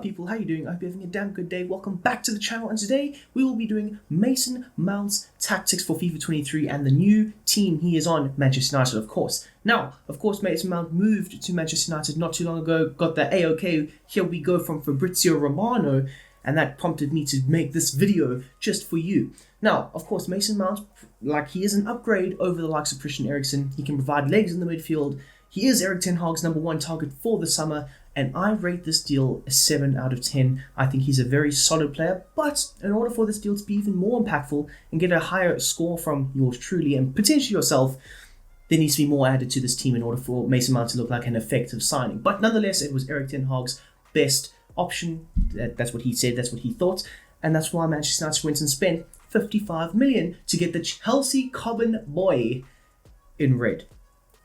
people, how you doing? I hope you're having a damn good day. Welcome back to the channel, and today we will be doing Mason Mount's tactics for FIFA 23 and the new team he is on, Manchester United, of course. Now, of course, Mason Mount moved to Manchester United not too long ago, got the AOK, here we go, from Fabrizio Romano, and that prompted me to make this video just for you. Now, of course, Mason Mount, like, he is an upgrade over the likes of Christian Eriksen. He can provide legs in the midfield. He is Erik ten Hag's #1 target for the summer, and I rate this deal a 7 out of 10. I think he's a very solid player, but in order for this deal to be even more impactful and get a higher score from yours truly and potentially yourself, there needs to be more added to this team in order for Mason Mount to look like an effective signing. But nonetheless, it was Erik ten Hag's best option. That's what he said, that's what he thought, and that's why Manchester United went and spent 55 million to get the Chelsea Common boy in red.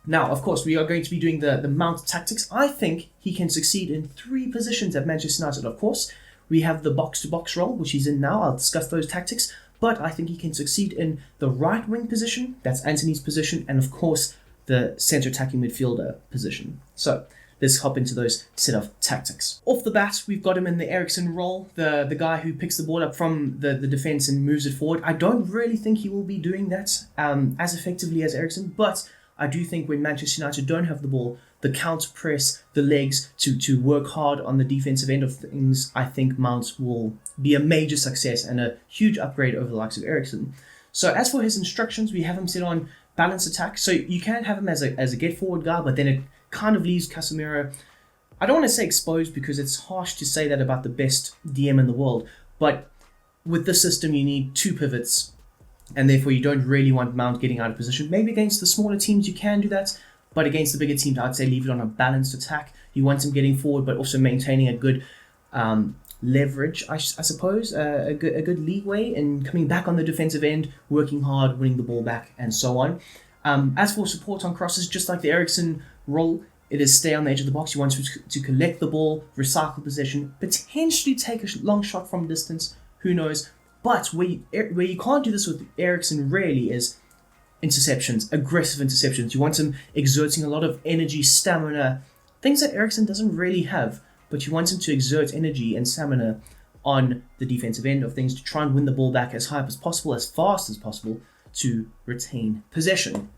Now, of course, we are going to be doing the Mount tactics. I think he can succeed in 3 positions at Manchester United. Of course, we have the box-to-box role, which he's in now. I'll discuss those tactics. But I think he can succeed in the right wing position, that's Antony's position, and of course, the centre attacking midfielder position. So, let's hop into those set of tactics. Off the bat, we've got him in the Eriksen role, the guy who picks the ball up from the defence and moves it forward. I don't really think he will be doing that as effectively as Eriksen, but I do think when Manchester United don't have the ball, the counter press, the legs to work hard on the defensive end of things, I think Mount will be a major success and a huge upgrade over the likes of Eriksen. So as for his instructions, we have him set on balanced attack. So you can have him as a get forward guy, but then it kind of leaves Casemiro, I don't want to say exposed because it's harsh to say that about the best DM in the world, but with this system you need 2 pivots, and therefore you don't really want Mount getting out of position. Maybe against the smaller teams you can do that, but against the bigger teams I'd say leave it on a balanced attack. You want him getting forward but also maintaining a good leverage, I suppose, a good leeway in coming back on the defensive end, working hard, winning the ball back, and so on. As for support on crosses, just like the Eriksen role, it is stay on the edge of the box. You want to collect the ball, recycle possession, potentially take a long shot from distance, who knows. But where you can't do this with Eriksen really is interceptions, aggressive interceptions. You want him exerting a lot of energy, stamina, things that Eriksen doesn't really have, but you want him to exert energy and stamina on the defensive end of things to try and win the ball back as high as possible, as fast as possible, to retain possession.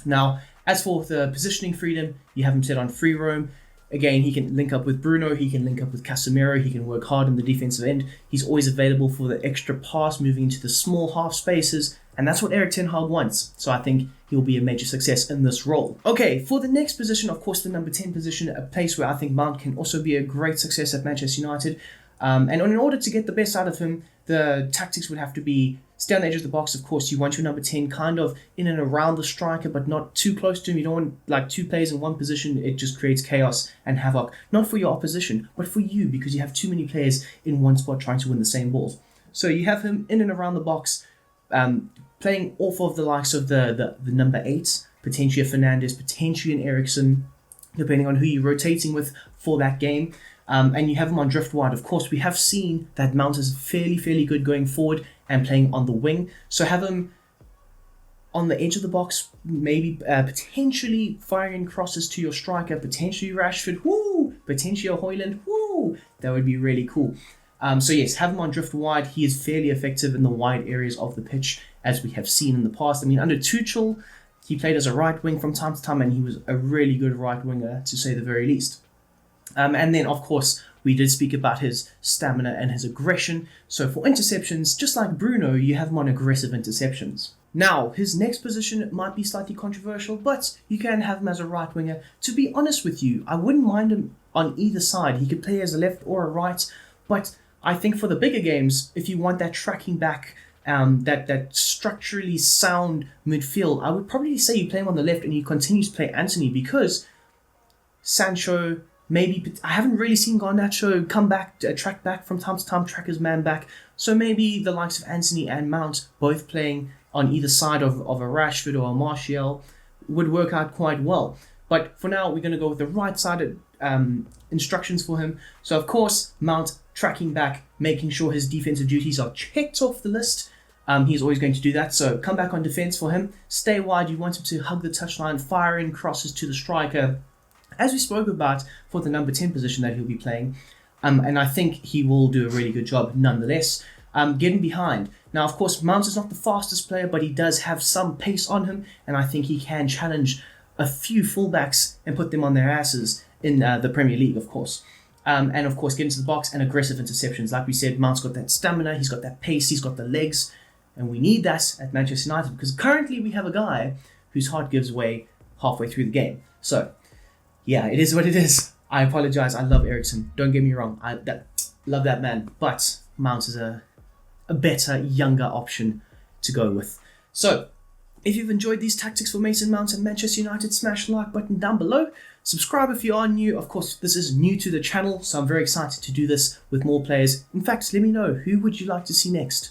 Now, as for the positioning freedom, you have him set on free roam. Again, he can link up with Bruno, he can link up with Casemiro, he can work hard in the defensive end. He's always available for the extra pass, moving into the small half spaces, and that's what Erik ten Hag wants. So I think he'll be a major success in this role. Okay, for the next position, of course, the number 10 position, a place where I think Mount can also be a great success at Manchester United. And in order to get the best out of him, the tactics would have to be stay on the edge of the box. Of course, you want your number 10 kind of in and around the striker, but not too close to him. You don't want like 2 players in one position. It just creates chaos and havoc, not for your opposition, but for you, because you have too many players in one spot trying to win the same balls. So you have him in and around the box, playing off of the likes of the number 8, potentially a Fernandes, potentially an Eriksen, depending on who you're rotating with for that game. And you have him on drift wide. Of course, we have seen that Mount is fairly good going forward and playing on the wing. So have him on the edge of the box, maybe potentially firing crosses to your striker, potentially Rashford, woo, potentially a Højlund, woo. That would be really cool. So yes, have him on drift wide. He is fairly effective in the wide areas of the pitch, as we have seen in the past. I mean, under Tuchel, he played as a right wing from time to time, and he was a really good right winger, to say the very least. And then, of course, we did speak about his stamina and his aggression. So for interceptions, just like Bruno, you have him on aggressive interceptions. Now, his next position might be slightly controversial, but you can have him as a right winger. To be honest with you, I wouldn't mind him on either side. He could play as a left or a right, but I think for the bigger games, if you want that tracking back, that structurally sound midfield, I would probably say you play him on the left and you continue to play Antony, because Sancho, maybe, I haven't really seen Garnacho come back, track back from time to time, track his man back. So maybe the likes of Antony and Mount both playing on either side of a Rashford or a Martial would work out quite well. But for now, we're going to go with the right-sided instructions for him. So of course, Mount tracking back, making sure his defensive duties are checked off the list. He's always going to do that. So come back on defense for him. Stay wide. You want him to hug the touchline, fire in crosses to the striker. As we spoke about for the number 10 position that he'll be playing, And I think he will do a really good job nonetheless. Getting behind. Now, of course, Mount is not the fastest player, but he does have some pace on him, and I think he can challenge a few fullbacks and put them on their asses in the Premier League, of course. And of course, get into the box and aggressive interceptions. Like we said, Mount's got that stamina, he's got that pace, he's got the legs, and we need that at Manchester United because currently we have a guy whose heart gives way halfway through the game. So, yeah, it is what it is. I apologize. I love Eriksen. Don't get me wrong. I love that man. But Mount is a better, younger option to go with. So, if you've enjoyed these tactics for Mason Mount and Manchester United, smash the like button down below. Subscribe if you are new. Of course, this is new to the channel, so I'm very excited to do this with more players. In fact, let me know, who would you like to see next?